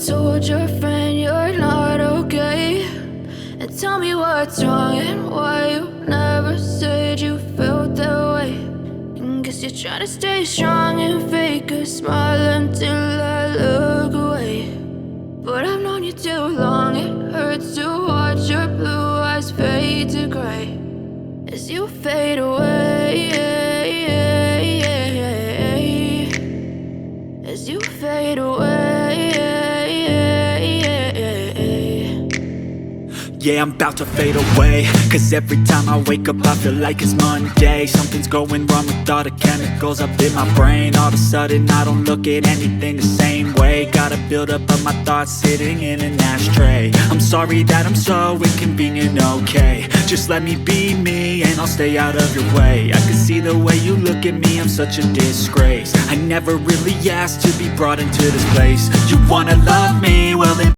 told your friend you're not okay? And tell me what's wrong and why you never said you felt that way. And guess you're trying to stay strong and fake a smile until I look away. But I've known you too long, it hurts to watch your blue eyes fade to gray as you fade away, as you fade away. Yeah, I'm about to fade away, cause every time I wake up I feel like it's Monday. Something's going wrong with all the chemicals up in my brain. All of a sudden I don't look at anything the same way. Gotta build up of my thoughts sitting in an ashtray. I'm sorry that I'm so inconvenient, okay? Just let me be me and I'll stay out of your way. I can see the way you look at me, I'm such a disgrace. I never really asked to be brought into this place. You wanna love